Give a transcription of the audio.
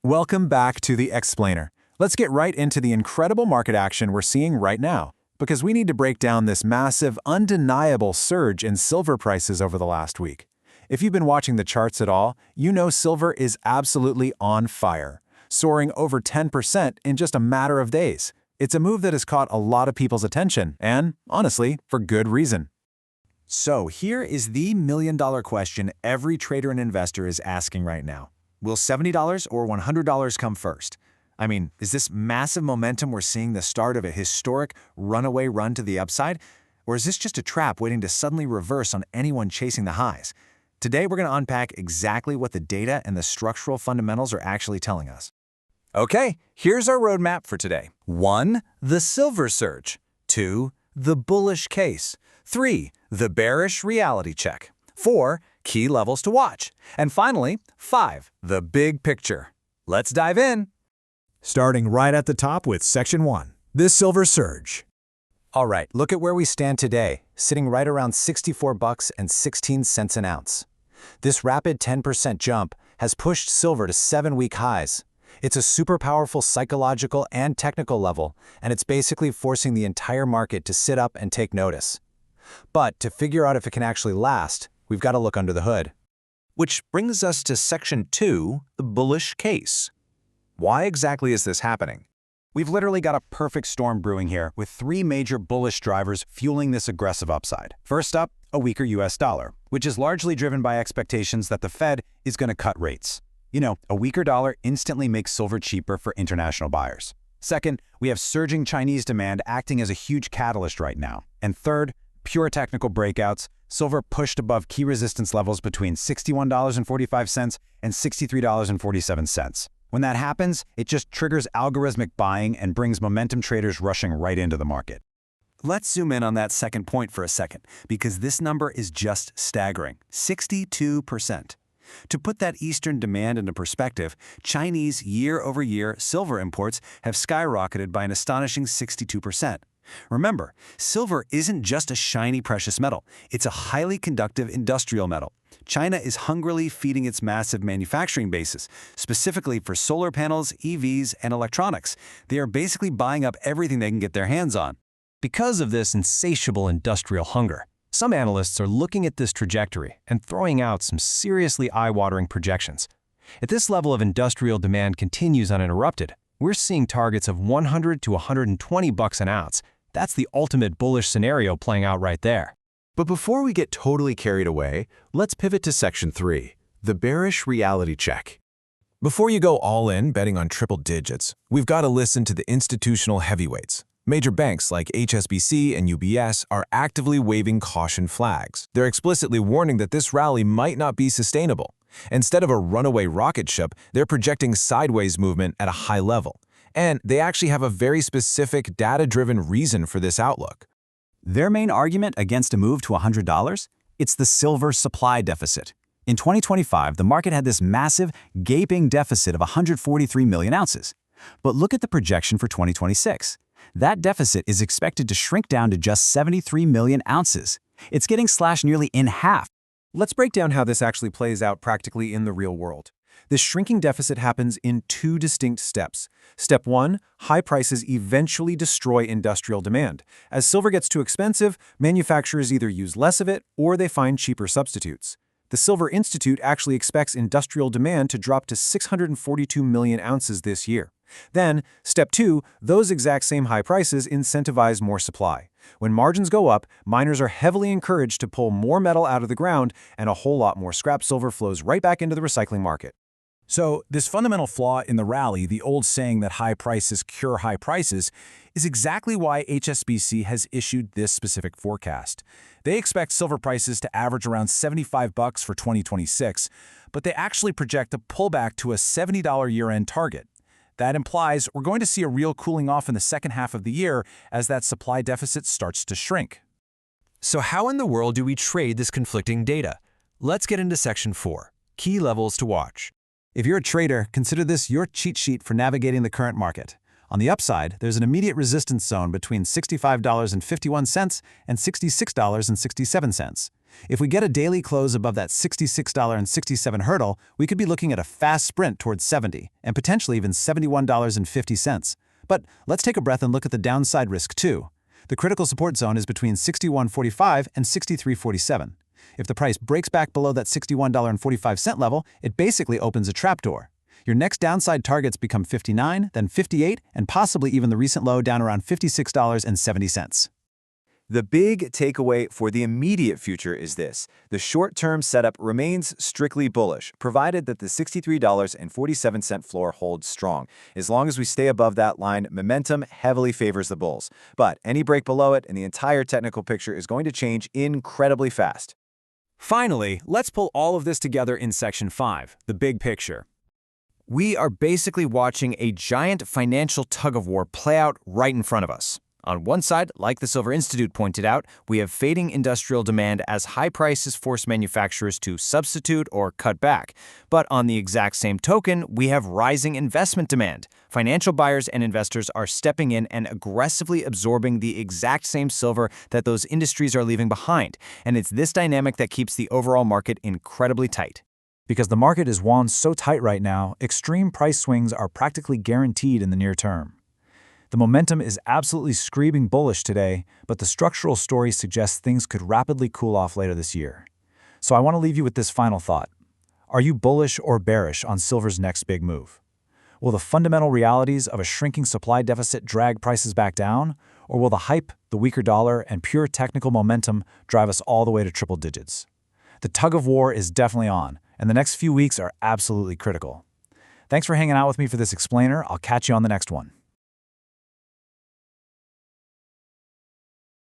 Welcome back to the Explainer. Let's get right into the incredible market action we're seeing right now, because we need to break down this massive, undeniable surge in silver prices over the last week. If you've been watching the charts at all, you know silver is absolutely on fire, soaring over 10% in just a matter of days. It's a move that has caught a lot of people's attention, and, honestly, for good reason. So here is the million-dollar question every trader and investor is asking right now. Will $70 or $100 come first? I mean, is this massive momentum we're seeing the start of a historic runaway run to the upside? Or is this just a trap waiting to suddenly reverse on anyone chasing the highs? Today, we're going to unpack exactly what the data and the structural fundamentals are actually telling us. Okay, here's our roadmap for today. 1. The silver surge. 2. The bullish case. 3. The bearish reality check. 4. Key levels to watch. And finally, 5. The big picture. Let's dive in. Starting right at the top with Section 1, this silver surge. All right, look at where we stand today, sitting right around $64.16 an ounce. This rapid 10% jump has pushed silver to 7-week highs. It's a super powerful psychological and technical level, and it's basically forcing the entire market to sit up and take notice. But to figure out if it can actually last, we've got to look under the hood. Which brings us to Section 2, the bullish case. Why exactly is this happening? We've literally got a perfect storm brewing here, with 3 major bullish drivers fueling this aggressive upside. First up, a weaker US dollar, which is largely driven by expectations that the Fed is going to cut rates. You know, a weaker dollar instantly makes silver cheaper for international buyers. Second, we have surging Chinese demand acting as a huge catalyst right now. And third, pure technical breakouts, silver pushed above key resistance levels between $61.45 and $63.47. When that happens, it just triggers algorithmic buying and brings momentum traders rushing right into the market. Let's zoom in on that second point for a second, because this number is just staggering, 62%. To put that Eastern demand into perspective, Chinese year-over-year silver imports have skyrocketed by an astonishing 62%. Remember, silver isn't just a shiny precious metal. It's a highly conductive industrial metal. China is hungrily feeding its massive manufacturing bases, specifically for solar panels, EVs, and electronics. They are basically buying up everything they can get their hands on. Because of this insatiable industrial hunger, some analysts are looking at this trajectory and throwing out some seriously eye-watering projections. If this level of industrial demand continues uninterrupted, we're seeing targets of $100 to $120 an ounce. That's the ultimate bullish scenario playing out right there. But before we get totally carried away, let's pivot to Section 3, the bearish reality check. Before you go all in betting on triple digits, we've got to listen to the institutional heavyweights. Major banks like HSBC and UBS are actively waving caution flags. They're explicitly warning that this rally might not be sustainable. Instead of a runaway rocket ship, they're projecting sideways movement at a high level. And they actually have a very specific data-driven reason for this outlook. Their main argument against a move to $100? It's the silver supply deficit. In 2025, the market had this massive, gaping deficit of 143 million ounces. But look at the projection for 2026. That deficit is expected to shrink down to just 73 million ounces. It's getting slashed nearly in half. Let's break down how this actually plays out practically in the real world. This shrinking deficit happens in 2 distinct steps. Step 1, high prices eventually destroy industrial demand. As silver gets too expensive, manufacturers either use less of it or they find cheaper substitutes. The Silver Institute actually expects industrial demand to drop to 642 million ounces this year. Then, step 2, those exact same high prices incentivize more supply. When margins go up, miners are heavily encouraged to pull more metal out of the ground, and a whole lot more scrap silver flows right back into the recycling market. So, this fundamental flaw in the rally, the old saying that high prices cure high prices, is exactly why HSBC has issued this specific forecast. They expect silver prices to average around $75 for 2026, but they actually project a pullback to a $70 year-end target. That implies we're going to see a real cooling off in the second half of the year as that supply deficit starts to shrink. So how in the world do we trade this conflicting data? Let's get into Section 4, key levels to watch. If you're a trader, consider this your cheat sheet for navigating the current market. On the upside, there's an immediate resistance zone between $65.51 and $66.67. If we get a daily close above that $66.67 hurdle, we could be looking at a fast sprint towards 70 and potentially even $71.50. But let's take a breath and look at the downside risk too. The critical support zone is between $61.45 and $63.47. If the price breaks back below that $61.45 level, it basically opens a trapdoor. Your next downside targets become 59, then 58, and possibly even the recent low down around $56.70. The big takeaway for the immediate future is this: the short-term setup remains strictly bullish, provided that the $63.47 floor holds strong. As long as we stay above that line, momentum heavily favors the bulls. But any break below it, and the entire technical picture is going to change incredibly fast. Finally, let's pull all of this together in Section 5, the big picture. We are basically watching a giant financial tug-of-war play out right in front of us. On one side, like the Silver Institute pointed out, we have fading industrial demand as high prices force manufacturers to substitute or cut back. But on the exact same token, we have rising investment demand. Financial buyers and investors are stepping in and aggressively absorbing the exact same silver that those industries are leaving behind. And it's this dynamic that keeps the overall market incredibly tight. Because the market is wound so tight right now, extreme price swings are practically guaranteed in the near term. The momentum is absolutely screaming bullish today, but the structural story suggests things could rapidly cool off later this year. So I want to leave you with this final thought. Are you bullish or bearish on silver's next big move? Will the fundamental realities of a shrinking supply deficit drag prices back down, or will the hype, the weaker dollar, and pure technical momentum drive us all the way to triple digits? The tug of war is definitely on, and the next few weeks are absolutely critical. Thanks for hanging out with me for this explainer. I'll catch you on the next one.